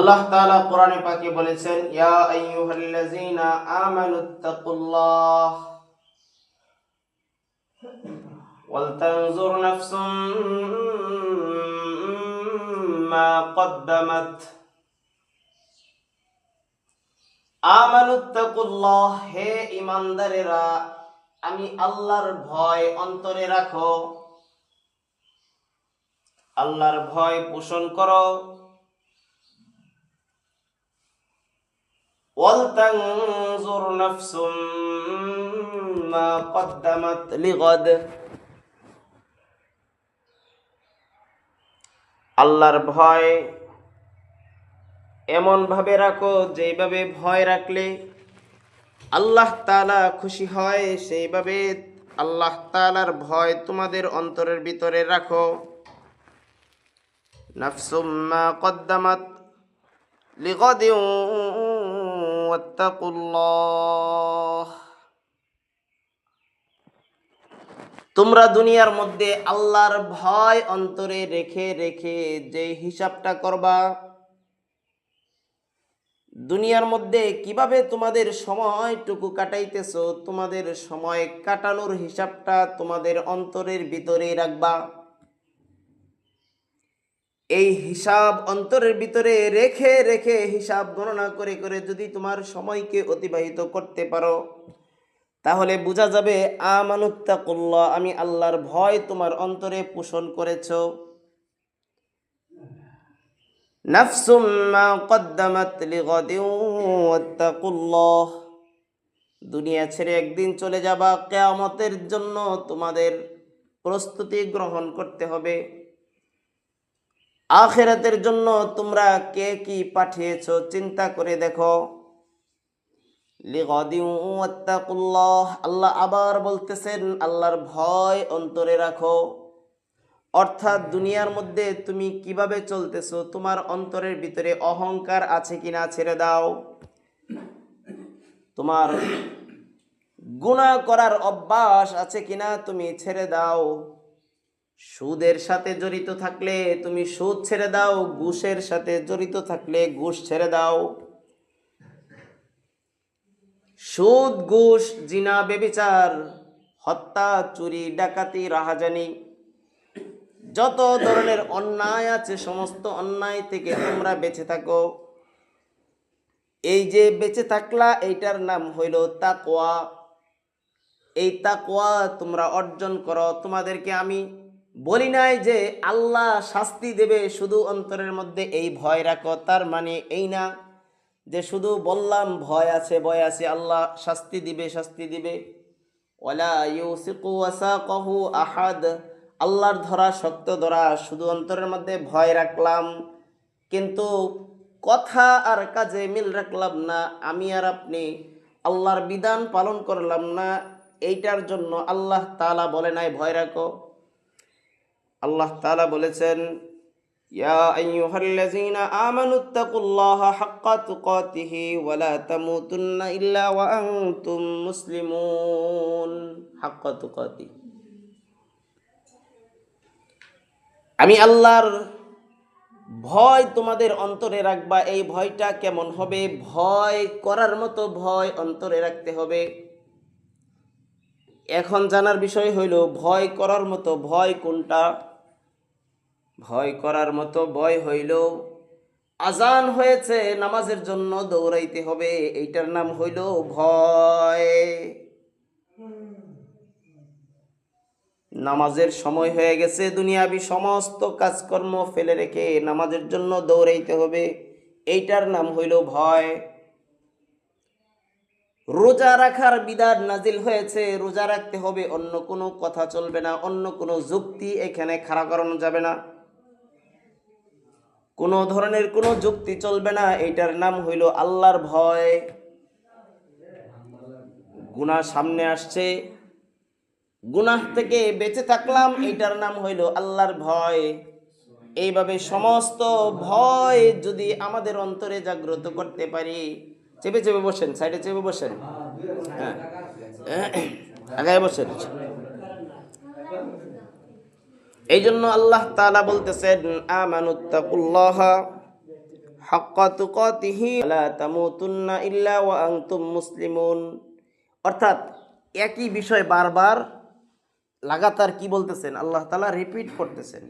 আল্লাহ তাআলা কোরআনে পাকে বলেছেন, ইয়া আইয়ুহাল্লাযীনা আমানুত্তাকুল্লাহ ওয়াল তানজুর নাফসুম মা কদ্দামাত। আমানুত্তাকুল্লাহ, হে ঈমানদারেরা, আমি আল্লাহর ভয় অন্তরে রাখো, আল্লাহর ভয় পোষণ করো। ওয়াল তানজুর নাফসুম মা কদ্দামাত লিগাদ, আল্লাহর ভয় এমন ভাবে রাখো যেভাবে ভয় রাখলে আল্লাহ তাআলা খুশি হয়, সেইভাবে আল্লাহ তাআলার ভয় তোমাদের অন্তরের ভিতরে রাখো। নাফসুম মা কদ্দামাত লিগাদিন ওয়াত্তাকুল্লাহ, তোমরা দুনিয়ার মধ্যে আল্লাহর ভয় অন্তরে রেখে রেখে যে হিসাবটা করবা, দুনিয়ার মধ্যে কিভাবে তোমাদের সময়টুকু কাটাইতেছো, তোমাদের সময় কাটানোর হিসাবটা তোমাদের অন্তরের ভিতরে রাখবা। এই হিসাব অন্তরের ভিতরে রেখে রেখে হিসাব গণনা করে করে যদি তোমার সময়কে অতিবাহিত করতে পারো, তাহলে বোঝা যাবে আমানুত্তাকুল্লাহ, আমি আল্লাহর ভয় তোমার অন্তরে পোষণ করেছো। নাফসুম মা কদ্দামাত লিগাদিন ওয়াত্তাকুল্লাহ, দুনিয়া ছেড়ে একদিন চলে যাবা, কিয়ামতের জন্য তোমাদের প্রস্তুতি গ্রহণ করতে হবে। আখিরাতের জন্য তোমরা কে কি পাঠিয়েছো চিন্তা করে দেখো। লিগাদিন ওয়াত্তাকুল্লাহ, আল্লাহ আবার বলতেছেন আল্লাহর ভয় অন্তরে রাখো। অর্থাৎ দুনিয়ার মধ্যে তুমি কিভাবে চলতেছো, তোমার অন্তরের ভিতরে অহংকার আছে কিনা ছেড়ে দাও। তোমার গুনাহ করার অভ্যাস আছে কিনা তুমি ছেড়ে দাও। সুদের সাথে জড়িত থাকলে তুমি সুদ ছেড়ে দাও, ঘুষের সাথে জড়িত থাকলে ঘুষ ছেড়ে দাও। সুদ, ঘুষ, জিনা, ব্যভিচার, হত্যা, চুরি, ডাকাতি, রাহাজানি, যত ধরনের অন্যায় আছে সমস্ত অন্যায় থেকে তোমরা বেঁচে থাকো। এই যে বেঁচে থাকলা, এইটার নাম হইল তাকওয়া। এই তাকওয়া তোমরা অর্জন করো। তোমাদেরকে আমি বলি নাই যে আল্লাহ শাস্তি দেবে, শুধু অন্তরের মধ্যে এই ভয় রাখো, তার মানে এই না যে শুধু বললাম ভয় আছে ভয় আছে, আল্লাহ শাস্তি দিবে শাস্তি দিবে। ওয়ালা ইউসিকু ওয়াসাকাহু আহাদ, আল্লাহর ধরা শক্ত ধরা, শুধু অন্তরের মধ্যে ভয় রাখলাম কিন্তু কথা আর কাজে মিল রাখলাম না, আমি আর আপনি আল্লাহর বিধান পালন করলাম না, এইটার জন্য আল্লাহ তাআলা বলে নাই ভয় রাখো। আল্লাহ তাআলা বলেছেন, ইয়া আইয়ুহাল্লাযীনা আমানুত্তাকুল্লাহা হাক্কা তুকাতিহি ওয়া লা তামুতুন্না ইল্লা ওয়া আনতুম মুসলিমুন। হাক্কা তুকাতি, আমি আল্লাহর ভয় তোমাদের অন্তরে রাখবা। এই ভয়টা কেমন হবে? ভয় করার মতো ভয় অন্তরে রাখতে হবে। এখন জানার বিষয় হইল ভয় করার মতো ভয় কোনটা। ভয় করার মতো ভয় হইল আজান হয়েছে, নামাজের জন্য দৌড়াইতে হবে, এইটার নাম হইল ভয়। নামাজের সময় হয়ে গেছে, দুনিয়াবি সমস্ত কাজকর্ম ফেলে রেখে নামাজের জন্য দৌড়াইতে হবে, এইটার নাম হইল ভয়। রোজা রাখার বিধান নাজিল হয়েছে, রোজা রাখতে হবে, অন্য কোনো কথা চলবে না, অন্য কোনো যুক্তি এখানে খাড়া করানো যাবে না, কোনো ধরনের কোনো যুক্তি চলবে না, এইটার নাম হইল আল্লাহর ভয়। গুনাহ সামনে আসছে, গুনাহ থেকে বেঁচে থাকলাম, এইটার নাম হইল আল্লাহর ভয়। এইভাবে সমস্ত ভয় যদি আমাদের অন্তরে জাগ্রত করতে পারি। চেপে চেপে বসেন, সাইডে চেপে বসেন, হ্যাঁ আগায় বসেন। এই জন্য আল্লাহ তাআলা বলতেছেন আমানুত্তাকুল্লাহা হাক্কা তুকাতিহি লা তামুতুন্না ইল্লা ওয়া আনতুম মুসলিমুন। অর্থাৎ একই বিষয় বারবার লাগাতার কি বলতেছেন? আল্লাহ তাআলা রিপিট করতেছেন।